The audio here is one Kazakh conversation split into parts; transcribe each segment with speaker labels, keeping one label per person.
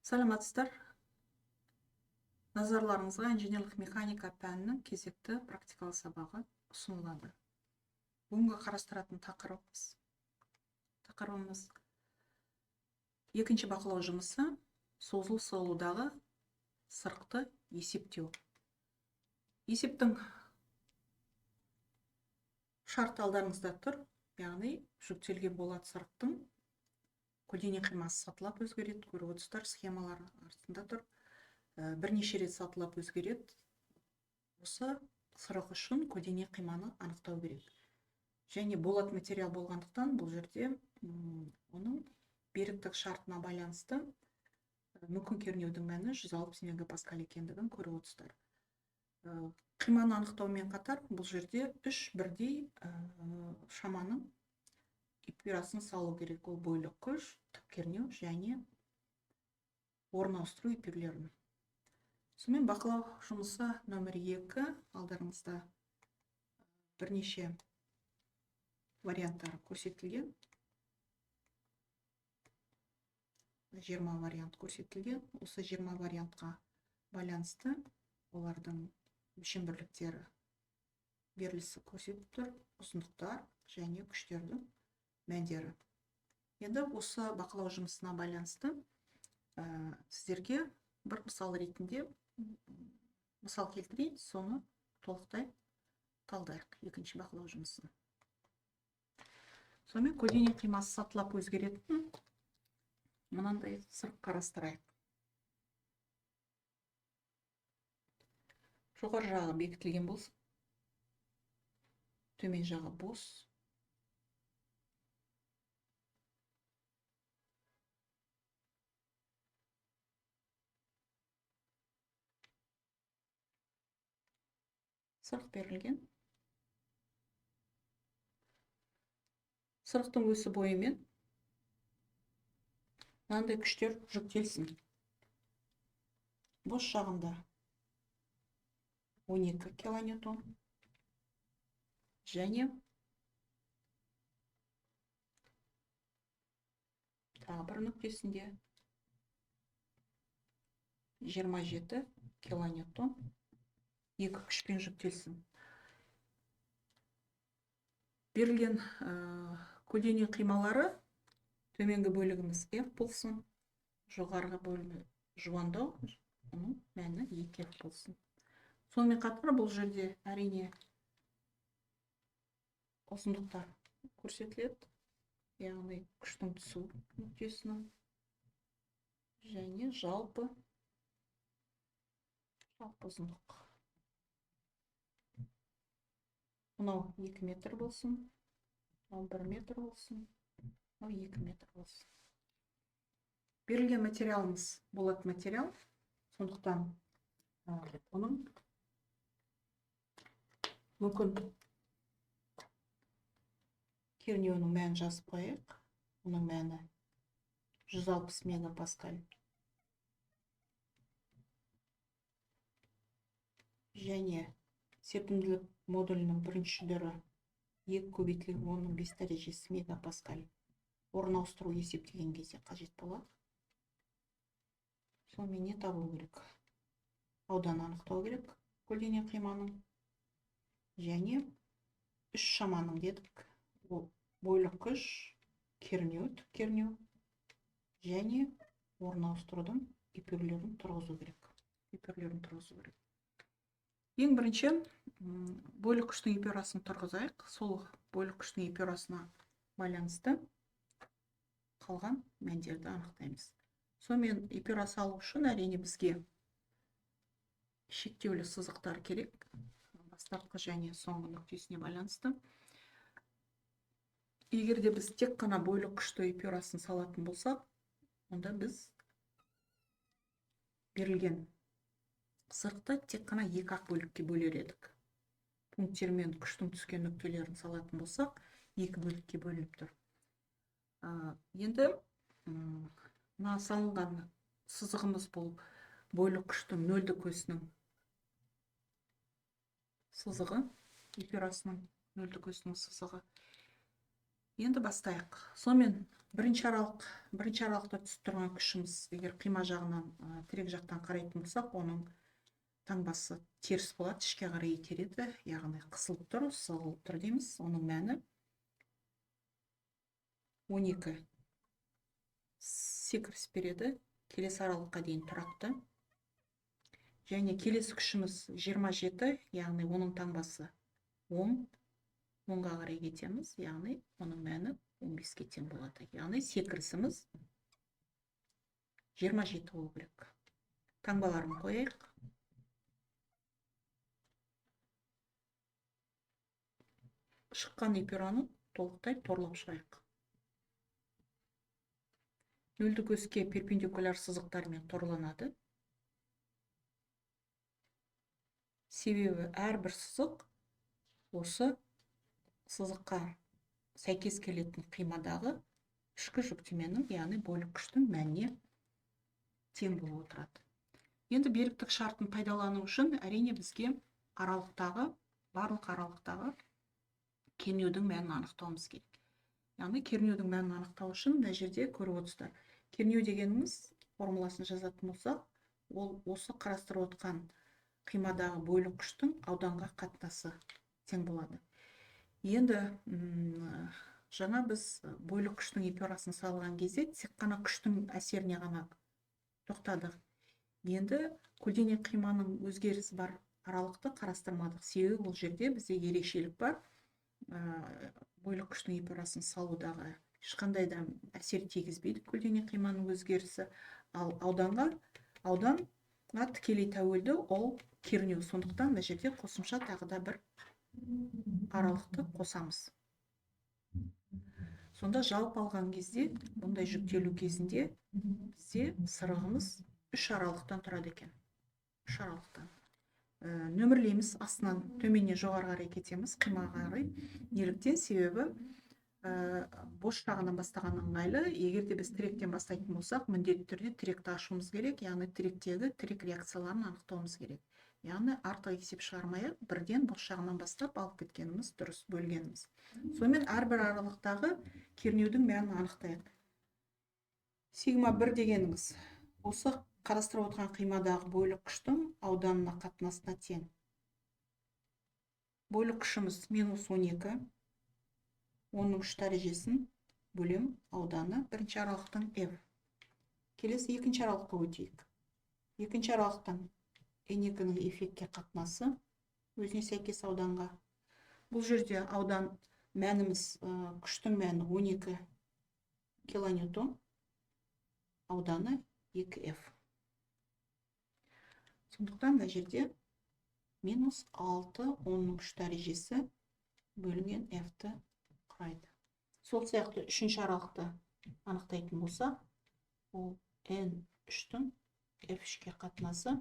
Speaker 1: Саламатсыздар. Назарларыңызға инженерлік механика пәнінің кезекті практикалық сабағы ұсынылады. Бүгінгі қарастыратын тақырыбымыз екінші бақылау жұмысы созылу сығылудағы сырықты есептеу. Есептің шарты алдарыңызда тұр, яғни жүктелген болат сырықтың көлденең қимасы сатылап өзгереді, көріп отырсыздар, схемалар артында тұр. Бірнеше рет сатылап өзгереді. Осы сырық үшін көлденең қиманы анықтау керек. Және болат материал болғандықтан бұл жерде оның беріктік шартына байланысты мүмкін кернеудің мәні 160 мегапаскаль екендігін көріп отырсыздар. Қиманы анықтаумен қатар бұл жерде үш бірдей шаманың эпюрасын салу керек. Ол бойлық күш, тік кернеу және орын ауыстыру эпюрлерін. Сонымен бақылау жұмысы номер 2 алдарыңызда бірнеше варианттар көрсетілген. 20 вариант көрсетілген. Осы 20 вариантқа байланысты олардың өлшем бірліктері берілісі көрсетіп тұр, ұзындықтар және күштердің мәндері. Енді осы бақылау жұмысына байланысты сіздерге бір мысал ретінде мысал келтірейін, соны толықтай талдайық екінші бақылау жұмысын. Сонымен көлденең қимасы сатылап өзгеретін мынандай сырық қарастырайық. Жоғары жағы бекітілген болсын, төмен жағы бос. Сырық берілген. Сырықтың өсі бойымен мынандай күштер жүктелсін. Бос жағында 12 килонewton және тағы бір нүктесінде 27 килонewton екі күшпен жүктелсін. Берілген көлденең қималары төменгі бөлігіміз F болсын, жоғарғы бөлігі жуандау, оның мәні 2F болсын. Сонымен қатар бұл жерде әрине ұзындықтар көрсетіледі, яғни күштің түсу нүктесінің және жалпы ұзындық. Мынау 2 метр болсын, мынау 1 метр болсын, мынау 2 метр болсын. Берілген материалымыз болат материал, сондықтан оның мүмкін кернеуінің мәнін жазып қояйық. Оның мәні 160 мегапаскаль. Және серпімділік модулінің бірінші жүдері 2 көбейтілген 15 дәрежесі мегапаскаль. Орын ауыстыру есептеген кезде қажет болады. Сонымен не табу керек? Аудан анықтау керек көлденең қиманың. Және үш шаманың дедік. Бойлық күш, кернеу, тік кернеу және орын ауыстырудың эпюрлерін тұрғызу керек. Ең бірінші бойлық күштің эпюрасын тұрғызайық. Сол бойлық күштің эпюрасына байланысты қалған мәндерді анықтаймыз. Сонымен эпюрасы алу үшін әрине бізге шектеулі сызықтар керек. Бастапқы және соңғы нүктесіне байланысты. Егер де біз тек қана бойлық күшті эпюрасын салатын болсақ, онда біз берілген сырықты тек қана екі ақ бөлікке бөлер едік. Пункттермен күштің түскен нүктелерін салатын болсақ, екі бөлікке бөлініп тұр. Енді мына салынған сызығымыз бұл бойлық күштің нөлдік өсінің сызығы, эпюрасының нөлдік өсінің сызығы. Енді бастайық. Сонымен бірінші аралықта түсіп тұрған күшіміз, егер қима жағынан тірек жақтан қарайтын болсақ, оның таңбасы теріс болады, ішке қарай итереді, яғни қысылып тұр, сығылып тұр дейміз. Оның мәні 12 секіріс береді, келесі аралыққа дейін тұрақты. Және келесі күшіміз 27, яғни оның таңбасы 10-ға қарай кетеміз, яғни оның мәні 15-ке тең болады. Яғни секірісіміз 27 болу керек. Таңбаларын қойайық. Шыққан эпюраны толықтай торлап шығайық. Нөлдік өске перпендикуляр сызықтармен торланады. Себебі әрбір сызық осы сызыққа сәйкес келетін қимадағы ішкі жүктеменің, яғни бөлік күштің мәніне тең болып отырады. Енді беріктік шартын пайдалану үшін әрине бізге барлық аралықтағы кернеудің мәнін анықтауымыз керек. Яғни кернеудің мәнін анықтау үшін мына жерде көріп отырсыздар. Кернеу дегеніміз формуласын жазатын болсақ, ол осы қарастырып отқан қимадағы бөлік күштің ауданға қатынасы тең болады. Енді жаңа біз бөлік күштің эпюрасын салған кезде тек қана күштің әсеріне ғана тоқтадық. Енді көлденең қиманың өзгерісі бар аралықты қарастырмадық. Себебі бұл жерде бізде ерекшелік бар. Бөлік күштің эпюрасын салудағы ешқандай да әсер тигізбейді көлденең қиманың өзгерісі. Ал ауданға тікелей тәуелді ол кернеу. Сондықтан мына жерде қосымша тағы да бір аралықты қосамыз. Сонда жалпы алған кезде, бұндай жүктелу кезінде бізде сырығымыз 3 аралықтан тұрады екен. 3 аралықтан. Нөмірлейміз, астынан төменнен жоғары қарай кетеміз, қимаға қарай. Неліктен? Себебі бос жағынан бастаған ыңғайлы. Егер де біз тіректен бастайтын болсақ, міндетті түрде тіректі ашуымыз керек, яғни тіректегі тірек реакцияларын анықтауымыз керек. Яғни артық есеп шығармай, бірден бос жағынан бастап алып кеткеніміз дұрыс, бөлгеніміз. Сонымен әрбір аралықтағы кернеудің мәнін анықтайық. Сигма 1 дегеніміз осы қарастырып отырған қимадағы бөлік күштің ауданына қатынасына тең. Бөлік күшіміз -12, оның 3 дәрежесін бөлем ауданы бірінші аралықтың F. Келесі екінші аралыққа өтейік. Екінші аралықтың N2-ның эффектке қатынасы өзіне сәйкес ауданға. Бұл жерде аудан мәніміз, күштің мәні 12 килоньютон, ауданы 2F. Сондықтан мына жерде -6, оның 3 дәрежесі бөлінген F-ті құрайды. Сол сияқты үшінші аралықты анықтайтын болса, ол N3-тің F3-ке қатынасы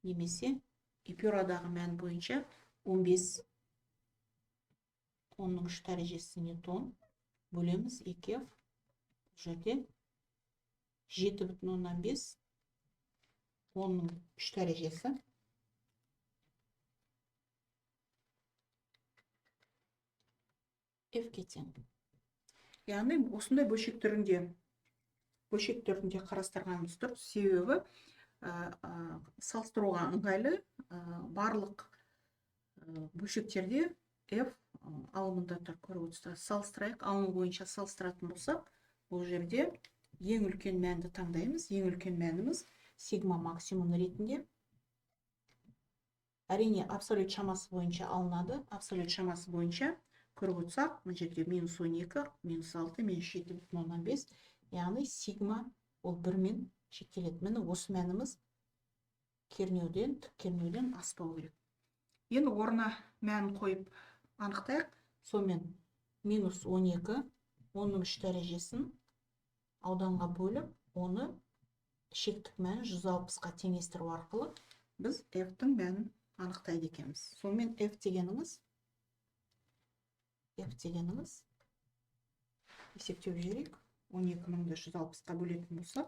Speaker 1: немесе эпюрадағы мән бойынша 15, оның 3 дәрежесі ньютон бөлеміз 2F. Бұл жерде 7,5, оның 3 дәрежесі F-ке тең. Яғни осындай бөлшек түрінде қарастырғанымыз дұрыс. Себебі салыстыруға ыңғайлы, барлық бөлшектерде F алымында тұр, көріп отырсыздар. Салыстырайық, алымы бойынша салыстыратын болсақ, бұл жерде ең үлкен мәнді таңдаймыз. Ең үлкен мәніміз сигма максимум ретінде. Әрине, абсолют шамасы бойынша алынады. Абсолют шамасы бойынша көріп отырсақ, мына жерде -12, -6, -7,5, яғни сигма ол 1-мен шектеледі. Міне осы мәніміз кернеуден аспау керек. Енді орнына мәнін қойып анықтайық. Сонымен -12, оның 3 дәрежесін ауданға бөліп, оны шектік мән 160-ға теңестіру арқылы біз F-тің мәнін анықтайды екенбіз. Сонымен F дегеніміз есептеу жіберейік. 12,000-ді 160-қа бөлетін болса,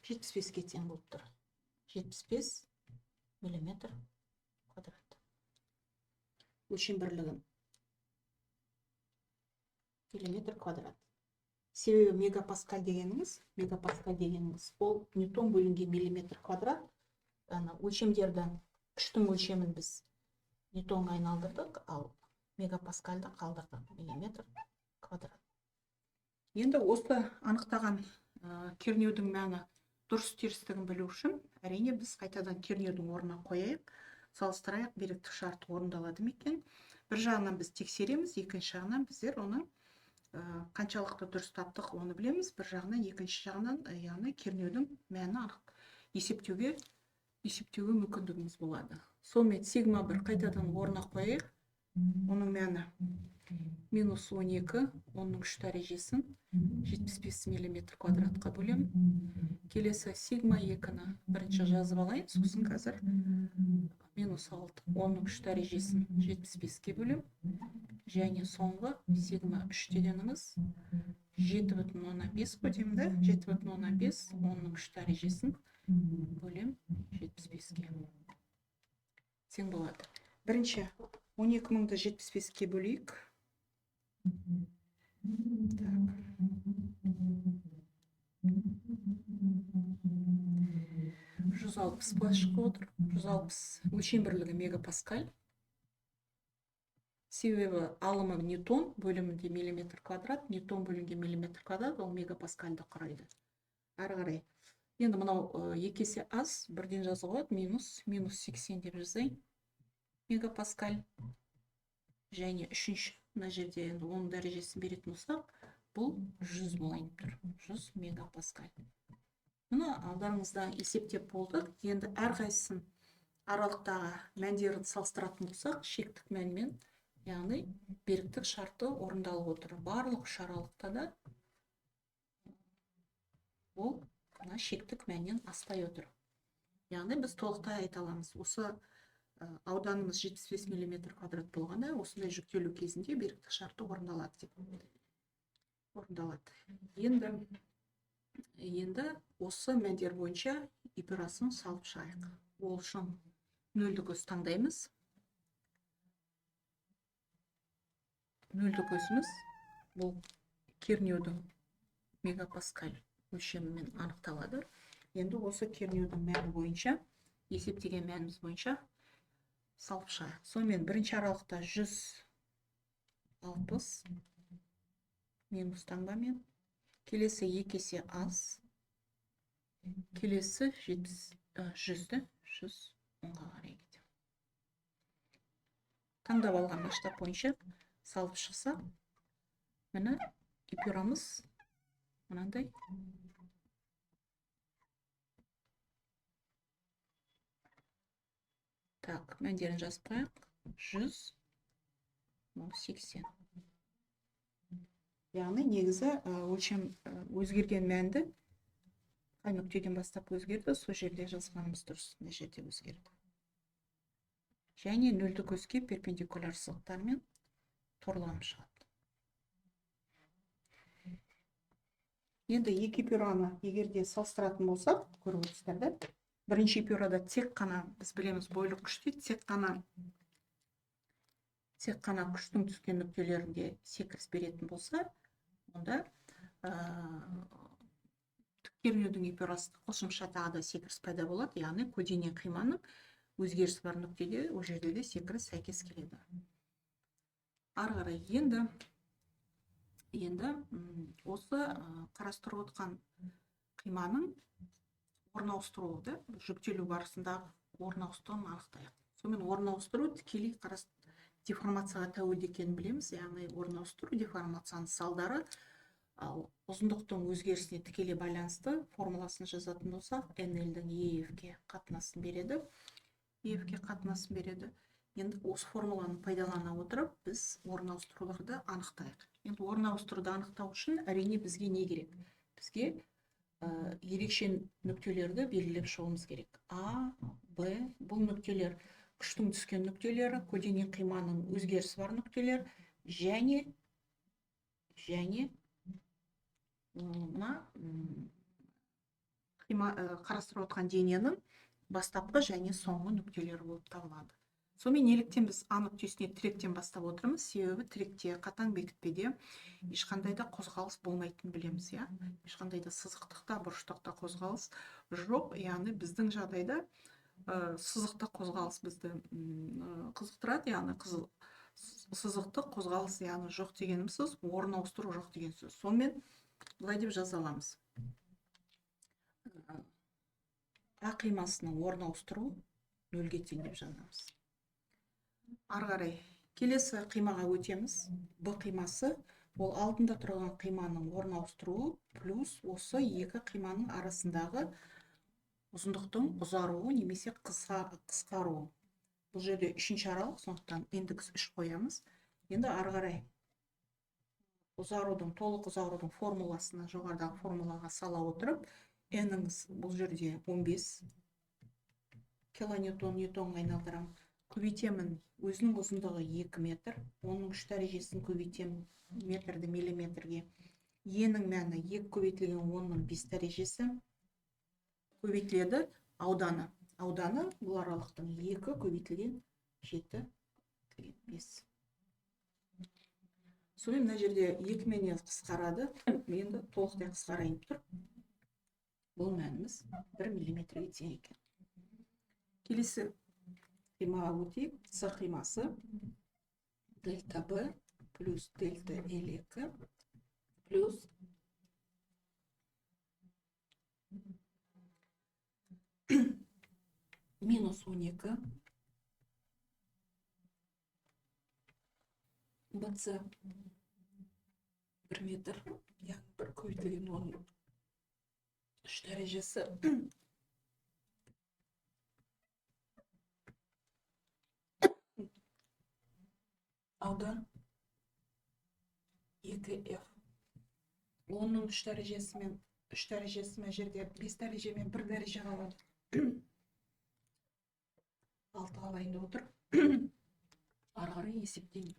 Speaker 1: 75-ке тең болып тұр. 75 миллиметр квадрат. өлшем бірлігін миллиметр квадрат. Себебі мегапаскаль дегеніміз ол ньютон бөлінген миллиметр квадрат. Өлшемдерді күштің өлшемін біз ньютонға айналдырдық, ал мегапаскальды қалдырдық миллиметр квадрат. Енді осы анықтаған кернеудің мәні дұрыс терістігін білу үшін әрине біз қайтадан кернеудің орнына қояйық, салыстырайық, беріктік шарты орындалады ма екен. Бір жағынан біз тексереміз, екінші жағынан біздер оны қаншалықты дұрыс таптық оны білеміз. Бір жағынан, екінші жағынан, яғни кернеудің мәні есептеуге мүмкіндігіміз болады. Сонымен сигма 1 қайтадан орнына қояйық. Оның мәні минус 12, оның 3 дәрежесін 75 миллиметр квадратқа бөлем. Келесі сигма 2-ні бірінші жазып алайын, сосын қазір минус 6, оның 3 дәрежесін 75-ке бөлем. Және соңғы сигма 3 дегеніміз 7,5 бөлемді, 7,5, оның 3 дәрежесін бөлем 75-ке. Тең болады. Бірінші 12,000-ді 75-ке бөлейік. 160 былай шығып отыр. 160 өлшем бірлігі мегапаскаль. Себебі алымы ньютон, бөлімінде миллиметр квадрат, ньютон бөлінген миллиметр квадрат, ол мегапаскальді құрайды. Ары қарай. Енді мынау екі есе аз, бірден жазуға минус 80 деп жазайын. Мегапаскаль. Және үшінші мына жерде енді 10 дәрежесін беретін болсақ, бұл 100 болайын тұр. 100 мегапаскаль. Мұны алдарыңызда есептеп болдық. Енді әрқайсысын аралықтағы мәндерді салыстыратын болсақ, шектік мәнмен, яғни беріктік шарты орындалып отыр. Барлық үш аралықта да ол шектік мәннен аспай отыр. Яғни біз толықтай айта аламыз. Осы ауданымыз 75 миллиметр квадрат болғанда, осындай жүктелу кезінде беріктік шарты орындалады деп. Енді осы мәндер бойынша операциясын салып шығайық. Ол үшін нөлді көз таңдаймыз. Нөлді көзіміз бұл кернеудің мегапаскаль өлшемімен анықталады. Енді осы кернеудің мәні бойынша, есептеген мәніміз бойынша салып шығайық. Сонымен бірінші аралықта 160 минус таңбамен, келесі екі есе аз, келесі 100-ді 110-ға қарай кетем. Таңдап алған масштаб бойынша салып шықса, міне эпюрамыз мынандай. Так, мәндерін жазып қояйық. 180. Яғни негізі өлшем өзгерген мәнді қай нүктеден бастап өзгерді, сол жерде жазғанымыз дұрыс, мына жерде өзгерді. Және нөлді көзге перпендикуляр сызықтармен торланып шығады. Енді екі эпюраны егерде салыстыратын болсақ, көріп отырсыздар, бірінші эпюрада тек қана, біз білеміз бойлық күште, тек қана күштің түскен нүктелерінде секіріс беретін болса, онда кернеудің эпюрасында қосымша тағы да секіріс пайда болады, яғни көлденең қиманың өзгеріс бар нүктеде, ол жерде де секіріс сәйкес келеді. Ары қарай енді осы қарастырып отқан қиманың орын ауыстыруды, жүктелу барысында орын ауыстыруын анықтайық. Сонымен орын ауыстыру тікелей деформацияға тәуелді екенін білеміз, яғни орын ауыстыру деформацияның салдары, ал ұзындықтың өзгерісіне тікелей байланысты формуласын жазатын болсақ, NL-дің EF-ке қатынасын береді. Енді осы формуланы пайдалана отырып, біз орын ауыстыруларды анықтайық. Енді орын ауыстыруды анықтау үшін әрине бізге не керек? Бізге ерекше нүктелерді белгілеп шығуымыз керек. А, Б, бұл нүктелер күштің түскен нүктелері, көлденең қиманың өзгерісі бар нүктелер, және мына қарастырып отқан дененің бастапқы және соңғы нүктелері болып табылады. Сонымен неліктен біз А нүктесіне тіректен бастап отырмыз? Себебі тіректе қатаң бекітпеде ешқандай да қозғалыс болмайтынын білеміз, иә. Ешқандай да сызықтықта, бұрыштықта қозғалыс жоқ. Яғни біздің жағдайда сызықтық қозғалыс бізді қызықтырады, яғни сызықтық қозғалыс яғни жоқ дегеніміз сөз, орын ауыстыру жоқ деген сөз. Сонымен былай деп жаза аламыз. А қимасының орын ауыстыру нөлге тең деп жазамыз. Ары қарай келесі қимаға өтеміз. Б қимасы ол алдында тұрған қиманың орын ауыстыруы плюс осы екі қиманың арасындағы ұзындықтың ұзаруы немесе қысқаруы. Бұл жерде үшінші аралық, сондықтан индекс 3 қоямыз. Енді ары қарай толық ұзарудың формуласына, жоғарыдағы формулаға сала отырып, n-іңіз бұл жерде 15 килоньютон, ньютонға айналдырамын. Көбейтемін, өзінің ұзындығы 2 метр, оның 3 дәрежесін көбейтемін метрді миллиметрге. Е-нің мәні 2 көбейтілген 10-ның 5 дәрежесі көбейтіледі ауданы. Ауданы бұл аралықтың 2 көбейтілген 7 5. Сонымен мына жерде 2 менен қысқарады. Енді толықтай қысқарайын тұр. Бұл мәніміз 1 миллиметрге тең екен. Келесі қимаға өтейік. С қимасы дельта Б плюс дельта L2 плюс минус 12 БЦ 1 метр, яғни 1 көбейтілген 10-ның 3 дәрежесі аудан 2F. 10-ның 3 дәрежесімен 3 дәрежесі мына жерде 5 дәрежемен 1 дәреже қалады. 6 қалайында отыр. Ары қарай есептеймін.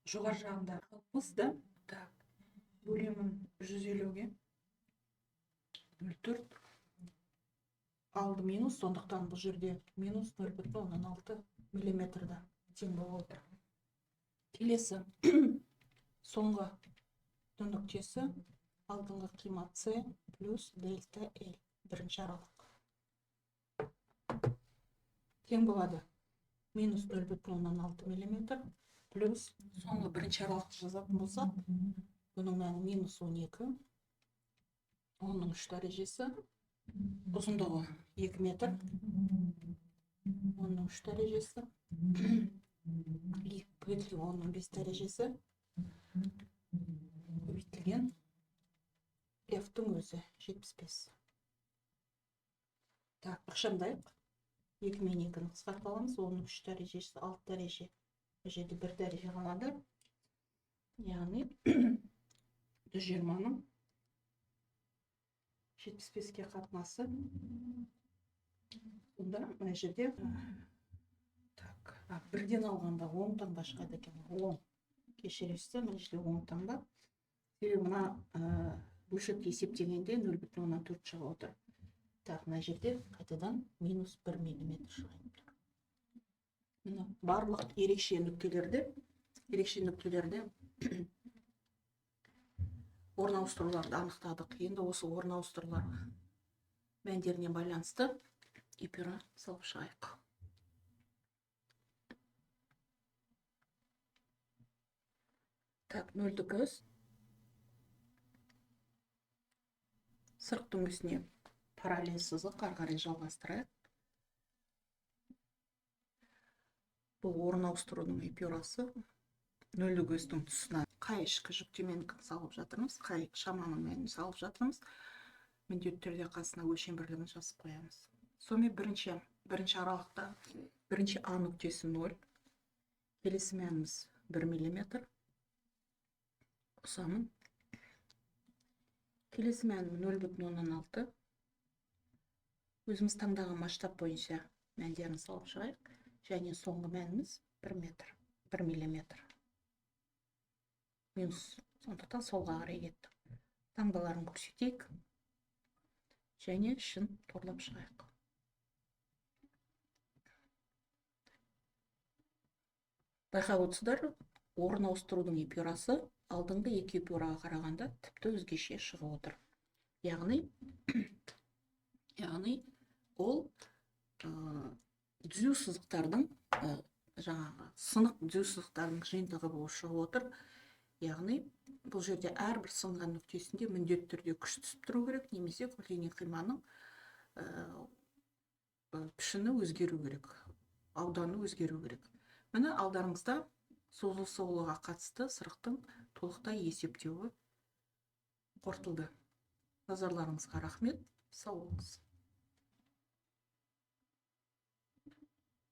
Speaker 1: Жоғары жағында 60-ды. Так, бөлемін 150-ге. 0,4. Алды минус, сондықтан бұл жерде минус 0,6 миллиметрді тең болып отыр. Келесі соңғы нүктесі алдыңғы қима С плюс дельта L бірінші аралық. Тең болады минус 0,6 миллиметр плюс соңғы бірінші аралықты жазатын болсақ, бұның мәні минус 12, оның 3 дәрежесі, ұзындығы 2 метр, оның 3 дәрежесі, көбейтілген оның 5 дәрежесі, көбейтілген F-тің өзі 75. Так, ықшамдайық. 2 мен 2-ні қысқартып аламыз, оның 3 дәрежесі 6 дәреже. Бұл жерде 1 дәреже қалады. Яғни 120-ның 75-ке қатынасы. Бұнда мына жерде бірден алғанда 10 таңба шығады екен. 10 кешіресіздер, мына жерде 10 таңба. Себебі мына бөлшекті есептегенде 0,4 шығып отыр. Так, мына жерде қайтадан минус 1 миллиметр шығайын тұр. Барлық ерекше нүктелерде орын ауыстыруларды анықтадық. Енді осы орын ауыстырулар мәндеріне байланысты эпюра салып шығайық. Так, нөлдік өз сырықтың үстіне параллель сызық ары қарай жалғастырайық. Бұл орын ауыстырудың эпюрасы нөлдік өздің тұсына қай ішкі жүктемені салып жатырмыз, қай шаманың мәнін салып жатырмыз. Міндетті түрде қасына өлшем бірлігін жазып қоямыз. Сонымен бірінші аралықта бірінші А нүктесі 0, келесі мәніміз 1 миллиметр. Қосамын. Келесі мәнім 0,6. Өзіміз таңдаған масштаб бойынша мәндерін салып шығайық. Және соңғы мәніміз 1 метр, 1 миллиметр. Минус, сондықтан солға қарай кетті. Таңбаларын көрсетейік. Және ішін торлап шығайық. Байқап отырсыздар, орын ауыстырудың эпюрасы алдыңғы екі эпюраға қарағанда тіпті өзгеше шығып отыр. Яғни ол түзу сызықтардың жаңағы сынық түзу сызықтардың жиынтығы болып шығып отыр. Яғни бұл жерде әрбір сынған нүктесінде міндетті түрде күш түсіп тұру керек, немесе көлденең қиманың пішіні өзгеру керек, ауданы өзгеру керек. Міне алдарыңызда созылу соғылуға қатысты сырықтың толықтай есептеуі қорытылды. Назарларыңызға рахмет, сау болыңыз.